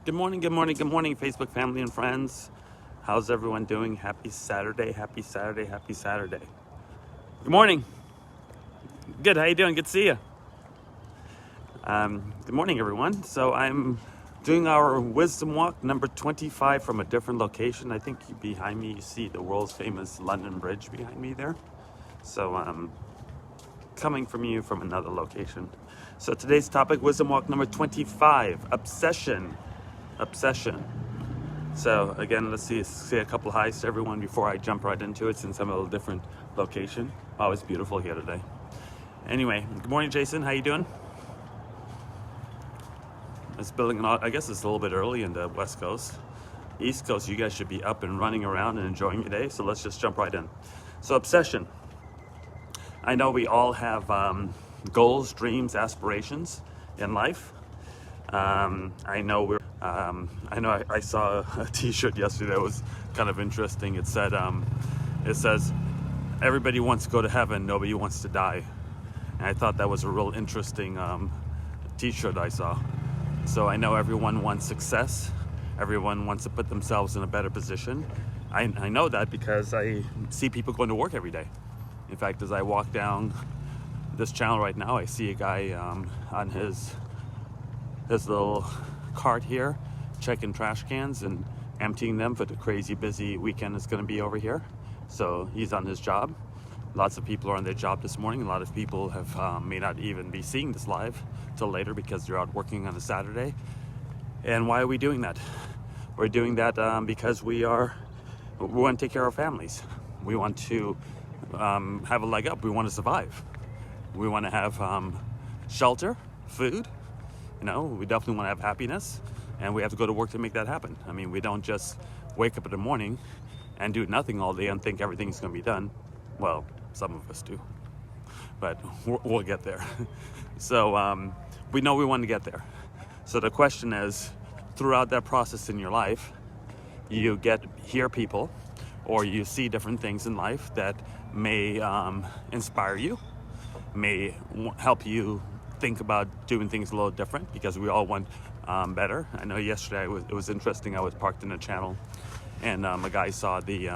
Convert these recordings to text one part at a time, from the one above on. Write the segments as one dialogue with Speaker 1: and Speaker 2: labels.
Speaker 1: Good morning, good morning, good morning, Facebook family and friends. How's everyone doing? Happy Saturday, happy Saturday, happy Saturday. Good morning. Good, how you doing? Good to see you. Good morning, everyone. So I'm doing our Wisdom Walk number 25 from a different location. I think behind me you see the world's famous London Bridge behind me there. So coming from you from another location. So today's topic, Wisdom Walk number 25, obsession. Obsession. So again, let's say a couple highs to everyone before I jump right into it, since I'm a little different location. Oh, it's beautiful here today. Anyway, good morning, Jason. How you doing? It's building I guess it's a little bit early in the West Coast. East Coast, you guys should be up and running around and enjoying your day. So let's just jump right in. So obsession. I know we all have goals, dreams, aspirations in life. I know I saw a T-shirt yesterday that was kind of interesting. It says, everybody wants to go to heaven, nobody wants to die. And I thought that was a real interesting T-shirt I saw. So I know everyone wants success. Everyone wants to put themselves in a better position. I know that because I see people going to work every day. In fact, as I walk down this channel right now, I see a guy on his little cart here, checking trash cans and emptying them for the crazy busy weekend it's going to be over here. So he's on his job. Lots of people are on their job this morning. A lot of people have may not even be seeing this live till later because they're out working on a Saturday. And why are we doing that? We're doing that because we want to take care of our families. We want to have a leg up. We want to survive. We want to have shelter, food. You know, we definitely want to have happiness, and we have to go to work to make that happen. I mean, we don't just wake up in the morning and do nothing all day and think everything's going to be done. Well, some of us do, but we'll get there. So we know we want to get there. So the question is, throughout that process in your life, you hear people, or you see different things in life that may inspire you, may help you think about doing things a little different, because we all want better. I know yesterday it was interesting. I was parked in a channel, and a guy saw the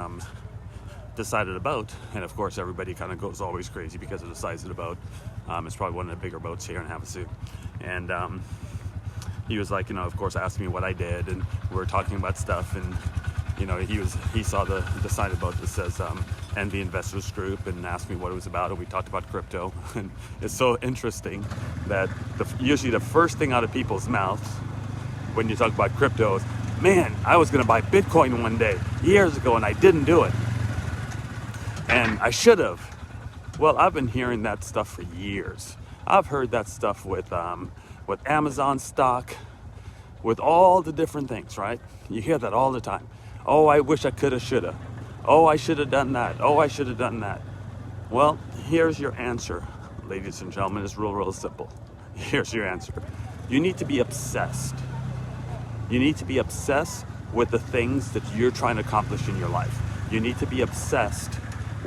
Speaker 1: decided boat, and of course everybody kind of goes always crazy because of the size of the boat. It's probably one of the bigger boats here in Havasu, and he was like, of course, asked me what I did, and we were talking about stuff, and he saw the decided boat that says Envy Investors Group, and asked me what it was about, and we talked about crypto. And it's so interesting that usually the first thing out of people's mouths when you talk about crypto is, man, I was going to buy Bitcoin one day years ago and I didn't do it, and I should have. Well, I've been hearing that stuff for years. I've heard that stuff with Amazon stock, with all the different things, right? You hear that all the time. Oh, I wish I coulda, shoulda. Oh, I should have done that. Oh, I should have done that. Well, here's your answer, ladies and gentlemen. It's real simple. Here's your answer. You need to be obsessed. You need to be obsessed with the things that you're trying to accomplish in your life. You need to be obsessed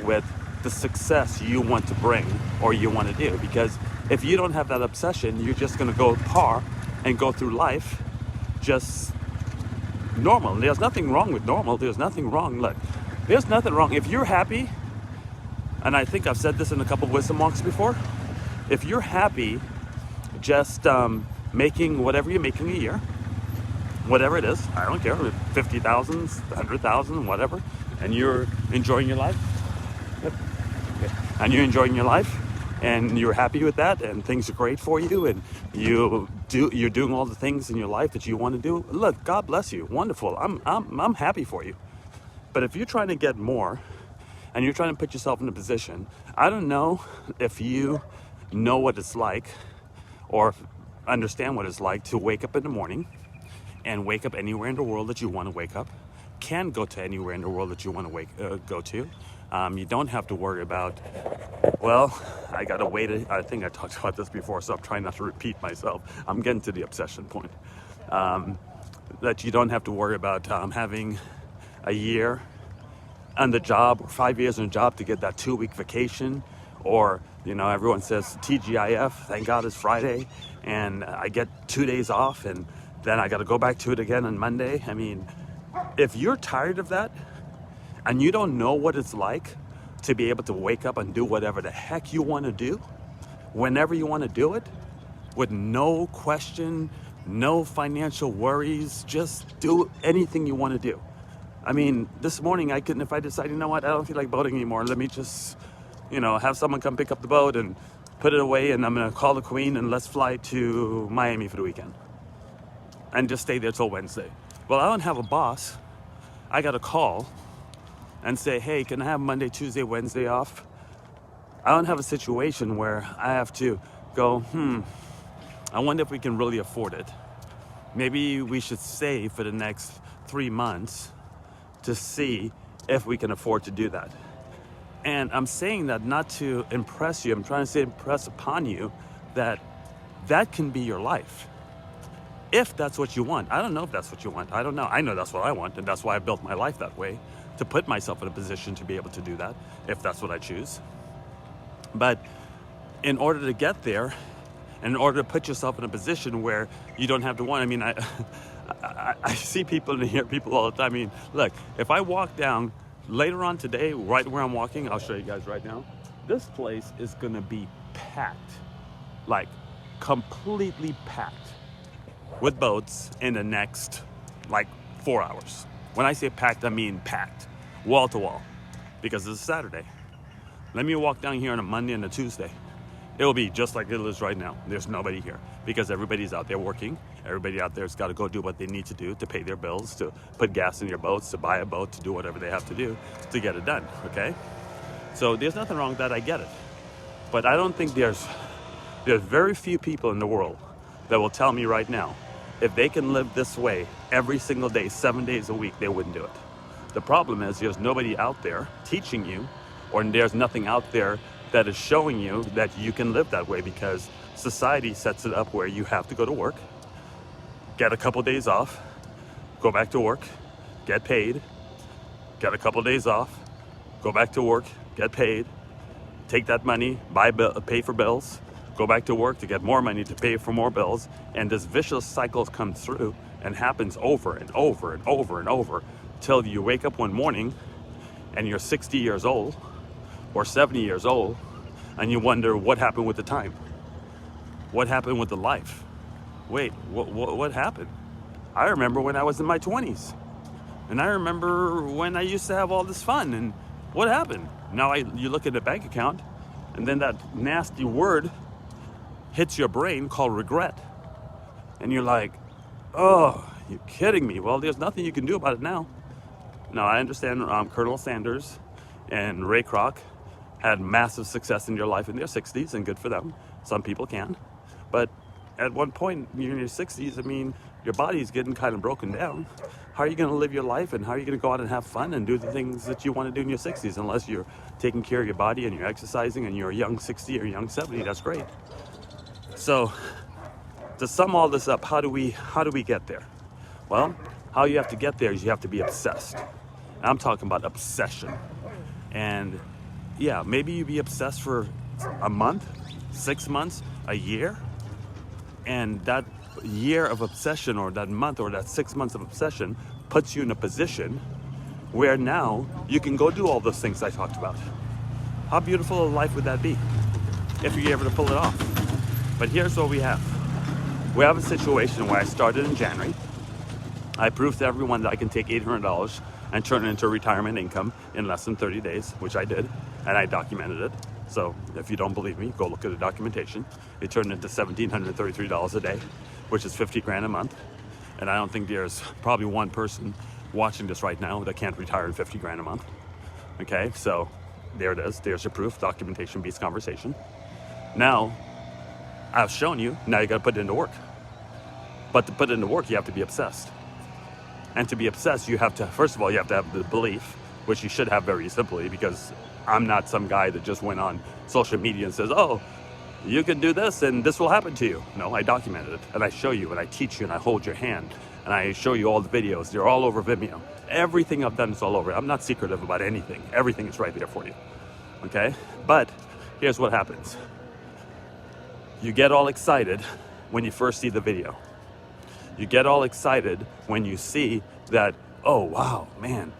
Speaker 1: with the success you want to bring or you want to do. Because if you don't have that obsession, you're just going to go par and go through life just normal. There's nothing wrong with normal. There's nothing wrong. Look, there's nothing wrong. If you're happy, and I think I've said this in a couple of wisdom walks before, if you're happy just making whatever you're making a year, whatever it is, I don't care, 50,000, 100,000, whatever, and you're enjoying your life, and you're enjoying your life, and you're happy with that, and things are great for you, and you're doing all the things in your life that you want to do. Look, God bless you. Wonderful. I'm happy for you. But if you're trying to get more, and you're trying to put yourself in a position, I don't know if you know what it's like, or understand what it's like to wake up in the morning and wake up anywhere in the world that you want to wake up, can go to anywhere in the world that you want to go to. You don't have to worry about, well, I gotta wait. I think I talked about this before, so I'm trying not to repeat myself. I'm getting to the obsession point. That you don't have to worry about having a year on the job, or 5 years on the job to get that 2-week vacation, or everyone says TGIF, thank God it's Friday, and I get 2 days off, and Then I got to go back to it again on Monday. I mean, if you're tired of that and you don't know what it's like to be able to wake up and do whatever the heck you want to do, whenever you want to do it, with no question, no financial worries, just do anything you want to do. I mean, this morning I couldn't, if I decided, you know what, I don't feel like boating anymore, let me just, have someone come pick up the boat and put it away, and I'm going to call the Queen and let's fly to Miami for the weekend and just stay there till Wednesday. Well, I don't have a boss. I got to call and say, hey, can I have Monday, Tuesday, Wednesday off? I don't have a situation where I have to go, I wonder if we can really afford it. Maybe we should save for the next 3 months to see if we can afford to do that. And I'm saying that not to impress you. I'm trying to say impress upon you that that can be your life. If that's what you want. I don't know if that's what you want. I don't know. I know that's what I want, and that's why I built my life that way, to put myself in a position to be able to do that, if that's what I choose. But in order to get there, and in order to put yourself in a position where you don't have to want, I mean, I see people and hear people all the time. I mean, look, if I walk down later on today, right where I'm walking, I'll show you guys right now, this place is going to be packed, like completely packed with boats in the next, 4 hours. When I say packed, I mean packed, wall to wall, because it's a Saturday. Let me walk down here on a Monday and a Tuesday. It'll be just like it is right now. There's nobody here because everybody's out there working. Everybody out there's got to go do what they need to do to pay their bills, to put gas in their boats, to buy a boat, to do whatever they have to do to get it done, okay? So there's nothing wrong with that, I get it. But I don't think there's very few people in the world that will tell me right now, if they can live this way every single day, 7 days a week, they wouldn't do it. The problem is there's nobody out there teaching you, or there's nothing out there that is showing you that you can live that way, because society sets it up where you have to go to work, get a couple days off, go back to work, get paid, get a couple days off, go back to work, get paid, take that money, pay for bills, go back to work to get more money to pay for more bills, and this vicious cycle comes through and happens over and over and over and over till you wake up one morning and you're 60 years old or 70 years old and you wonder what happened with the time, what happened with the life. Wait, what happened? I remember when I was in my 20s, and I remember when I used to have all this fun, and what happened? Now you look at the bank account, and then that nasty word hits your brain called regret. And you're like, oh, you're kidding me. Well, there's nothing you can do about it now. Now, I understand Colonel Sanders and Ray Kroc had massive success in their life in their 60s, and good for them. Some people can. But at one point, you're in your 60s, I mean, your body's getting kind of broken down. How are you going to live your life, and how are you going to go out and have fun and do the things that you want to do in your 60s, unless you're taking care of your body and you're exercising and you're a young 60 or young 70? That's great. So to sum all this up, how do we get there? Well, how you have to get there is you have to be obsessed. And I'm talking about obsession. And yeah, maybe you be obsessed for a month, 6 months, a year, and that year of obsession, or that month, or that 6 months of obsession puts you in a position where now you can go do all those things I talked about. How beautiful a life would that be if you're able to pull it off? But here's what we have. We have a situation where I started in January. I proved to everyone that I can take $800 and turn it into retirement income in less than 30 days, which I did, and I documented it. So if you don't believe me, go look at the documentation. It turned into $1,733 a day, which is 50 grand a month. And I don't think there's probably one person watching this right now that can't retire in 50 grand a month. Okay, so there it is. There's your proof. Documentation beats conversation. Now, I've shown you, now you gotta put it into work. But to put it into work, you have to be obsessed. And to be obsessed, you have to, first of all, you have to have the belief, which you should have very simply, because I'm not some guy that just went on social media and says, oh, you can do this and this will happen to you. No, I documented it, and I show you, and I teach you, and I hold your hand, and I show you all the videos. They're all over Vimeo. Everything I've done is all over. I'm not secretive about anything. Everything is right there for you, okay? But here's what happens. You get all excited when you first see the video. You get all excited when you see that, oh, wow, man,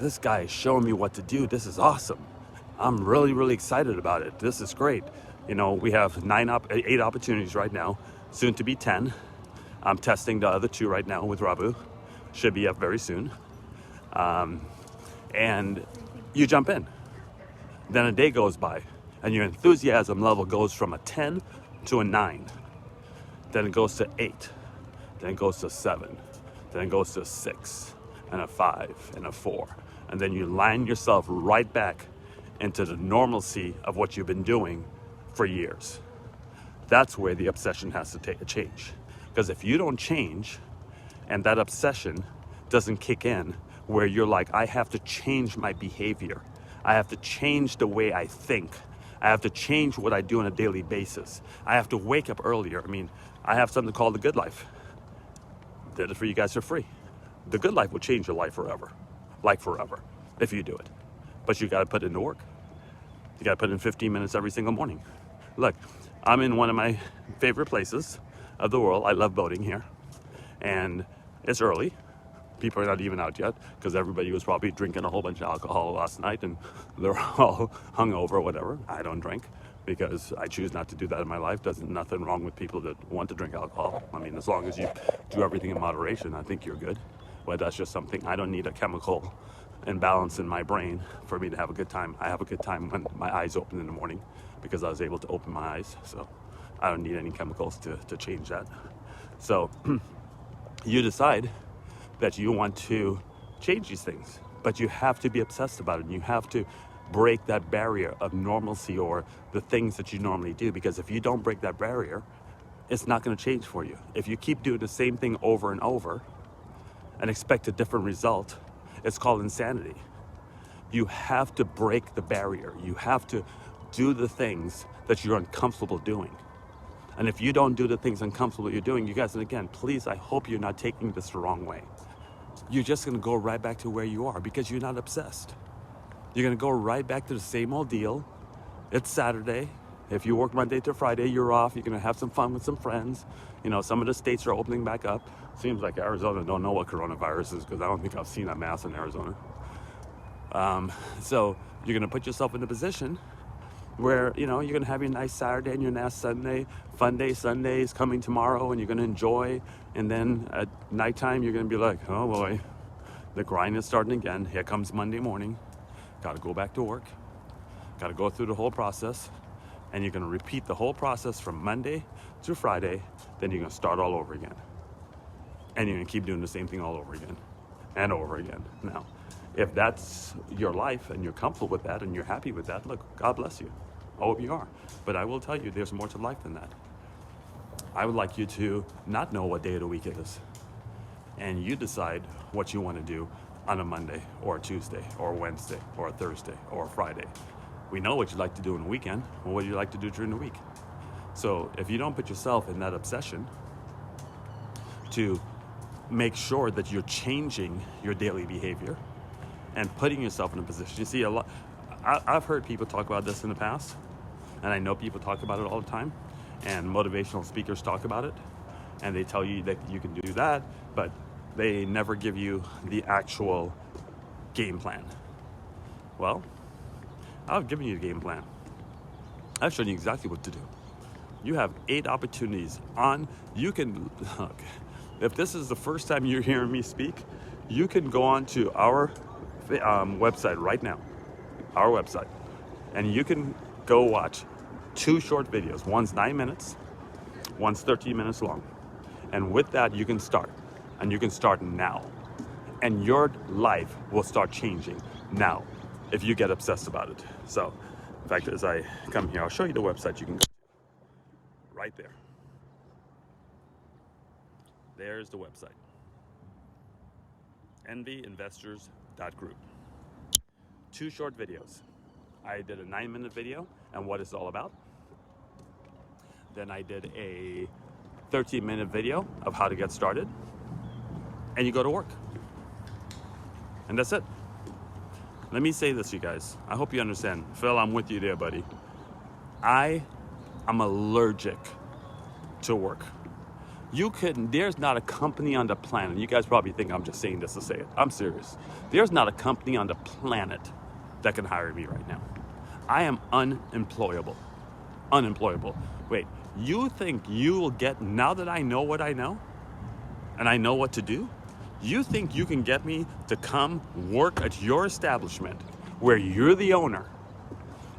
Speaker 1: this guy is showing me what to do. This is awesome. I'm really, really excited about it. This is great. You know, we have 8 opportunities right now, soon to be 10. I'm testing the other 2 right now with Rabu. Should be up very soon. And you jump in. Then a day goes by, and your enthusiasm level goes from a 10 to a 9. Then it goes to 8. Then it goes to 7. Then it goes to 6, and a 5, and a 4. And then you line yourself right back into the normalcy of what you've been doing for years. That's where the obsession has to change. Because if you don't change, and that obsession doesn't kick in, where you're like, I have to change my behavior. I have to change the way I think. I have to change what I do on a daily basis. I have to wake up earlier. I mean, I have something called the Good Life. Did it for you guys for free. The Good Life will change your life forever. Like forever, if you do it. But you gotta put in the work. You gotta put in 15 minutes every single morning. Look, I'm in one of my favorite places of the world. I love boating here. And it's early. People are not even out yet because everybody was probably drinking a whole bunch of alcohol last night and they're all hungover or whatever. I don't drink because I choose not to do that in my life. There's nothing wrong with people that want to drink alcohol. I mean, as long as you do everything in moderation, I think you're good. But that's just something, I don't need a chemical imbalance in my brain for me to have a good time. I have a good time when my eyes open in the morning because I was able to open my eyes. So I don't need any chemicals to change that. So you decide that you want to change these things, but you have to be obsessed about it. And you have to break that barrier of normalcy or the things that you normally do, because if you don't break that barrier, it's not going to change for you. If you keep doing the same thing over and over and expect a different result, it's called insanity. You have to break the barrier. You have to do the things that you're uncomfortable doing. And if you don't do the things uncomfortable you're doing, you guys, and again, please, I hope you're not taking this the wrong way. You're just going to go right back to where you are because you're not obsessed. You're going to go right back to the same old deal. It's Saturday. If you work Monday to Friday, you're off. You're going to have some fun with some friends. You know, some of the states are opening back up. Seems like Arizona don't know what coronavirus is because I don't think I've seen that mass in Arizona. So you're going to put yourself in a position where, you know, you're going to have your nice Saturday and your nice Sunday. Fun day Sunday is coming tomorrow and you're going to enjoy. And then at nighttime, you're going to be like, oh boy, the grind is starting again. Here comes Monday morning. Got to go back to work. Got to go through the whole process. And you're going to repeat the whole process from Monday to Friday. Then you're going to start all over again. And you're going to keep doing the same thing all over again and over again. Now, if that's your life and you're comfortable with that and you're happy with that, look, God bless you. I hope you are. But I will tell you, there's more to life than that. I would like you to not know what day of the week it is. And you decide what you want to do on a Monday or a Tuesday or a Wednesday or a Thursday or a Friday. We know what you like to do in the weekend. Well, what do you like to do during the week? So if you don't put yourself in that obsession to make sure that you're changing your daily behavior and putting yourself in a position. You see, I've heard people talk about this in the past, and I know people talk about it all the time, and motivational speakers talk about it, and they tell you that you can do that, but they never give you the actual game plan. Well, I've given you the game plan. I've shown you exactly what to do. You have 8 opportunities you can, look, if this is the first time you're hearing me speak, you can go on to our website right now, our website, and you can go watch 2 short videos. One's 9 minutes, one's 13 minutes long. And with that, you can start, and you can start now. And your life will start changing now if you get obsessed about it. So, in fact, as I come here, I'll show you the website you can go to. Right there. There's the website. envyinvestors.group. 2 short videos. I did a 9-minute video and what it's all about. Then I did a 13-minute video of how to get started. And you go to work. And that's it. Let me say this, you guys. I hope you understand. Phil, I'm with you there, buddy. I am allergic to work. You couldn't, there's not a company on the planet, you guys probably think I'm just saying this to say it. I'm serious. There's not a company on the planet that can hire me right now. I am unemployable. Unemployable. Wait, you think you will get, now that I know what I know, and I know what to do, you think you can get me to come work at your establishment where you're the owner,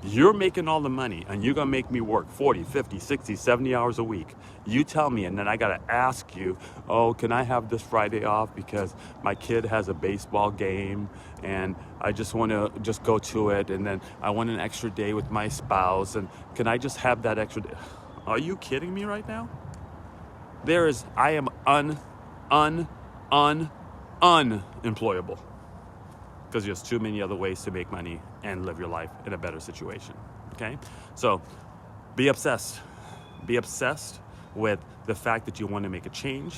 Speaker 1: you're making all the money, and you're gonna make me work 40, 50, 60, 70 hours a week. You tell me, and then I gotta ask you, oh, can I have this Friday off because my kid has a baseball game and I just wanna just go to it, and then I want an extra day with my spouse, and can I just have that extra day? Are you kidding me right now? I am unemployable. Because there's too many other ways to make money and live your life in a better situation, okay? So be obsessed. Be obsessed with the fact that you want to make a change.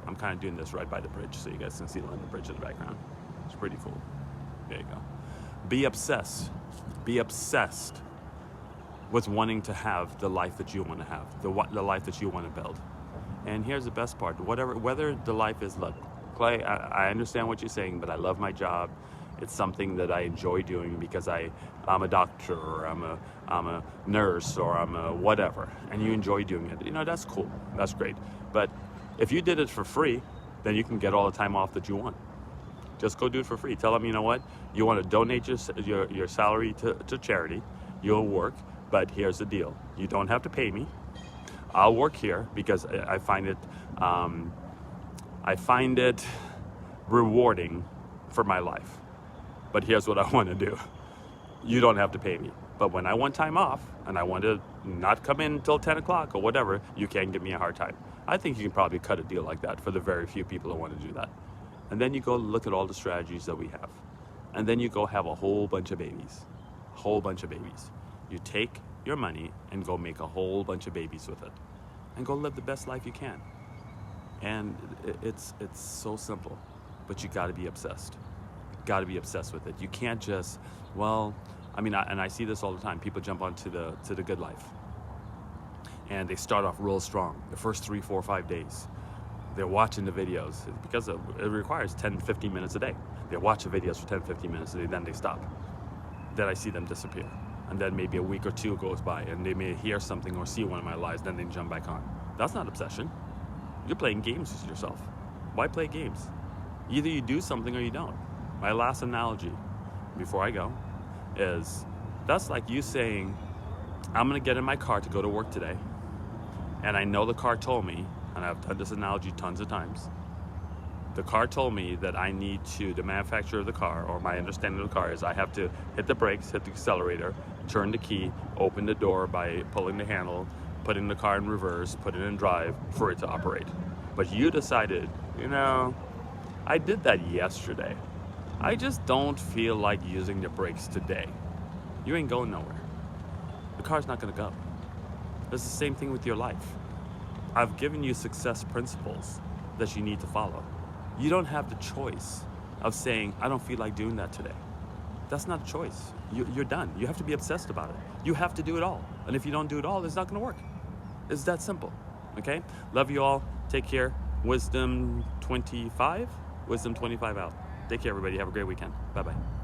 Speaker 1: I'm kind of doing this right by the bridge so you guys can see the London Bridge in the background. It's pretty cool. There you go. Be obsessed. Be obsessed with wanting to have the life that you want to have, the life that you want to build. And here's the best part. Whether the life is, look, Clay, I understand what you're saying, but I love my job. It's something that I enjoy doing because I'm a doctor, or I'm a nurse, or I'm a whatever, and you enjoy doing it. You know, that's cool. That's great. But if you did it for free, then you can get all the time off that you want. Just go do it for free. Tell them, you know what? You want to donate your salary to charity. You'll work, but here's the deal. You don't have to pay me. I'll work here because I find it rewarding for my life. But here's what I want to do. You don't have to pay me. But when I want time off and I want to not come in until 10 o'clock or whatever, you can't give me a hard time. I think you can probably cut a deal like that for the very few people who want to do that. And then you go look at all the strategies that we have. And then you go have a whole bunch of babies. A whole bunch of babies. You take your money and go make a whole bunch of babies with it. And go live the best life you can. And it's so simple. But you got to be obsessed. Got to be obsessed with it. You can't just, well, I mean, and I see this all the time. People jump onto the good life, and they start off real strong. The first 3, 4, 5 days, they're watching the videos because it requires 10, 15 minutes a day. They watch the videos for 10, 15 minutes a day, then they stop. Then I see them disappear, and then maybe a week or two goes by, and they may hear something or see one of my lives, then they jump back on. That's not obsession. You're playing games with yourself. Why play games? Either you do something or you don't. My last analogy, before I go, is that's like you saying, I'm going to get in my car to go to work today, and I know the car told me, and I've done this analogy tons of times, the car told me that I need to, the manufacturer of the car, or my understanding of the car is I have to hit the brakes, hit the accelerator, turn the key, open the door by pulling the handle, putting the car in reverse, put it in drive for it to operate. But you decided, you know, I did that yesterday. I just don't feel like using the brakes today. You ain't going nowhere. The car's not going to go. It's the same thing with your life. I've given you success principles that you need to follow. You don't have the choice of saying, I don't feel like doing that today. That's not a choice. You're done. You have to be obsessed about it. You have to do it all. And if you don't do it all, it's not going to work. It's that simple. Okay? Love you all. Take care. Wisdom 25 out. Take care, everybody. Have a great weekend. Bye-bye.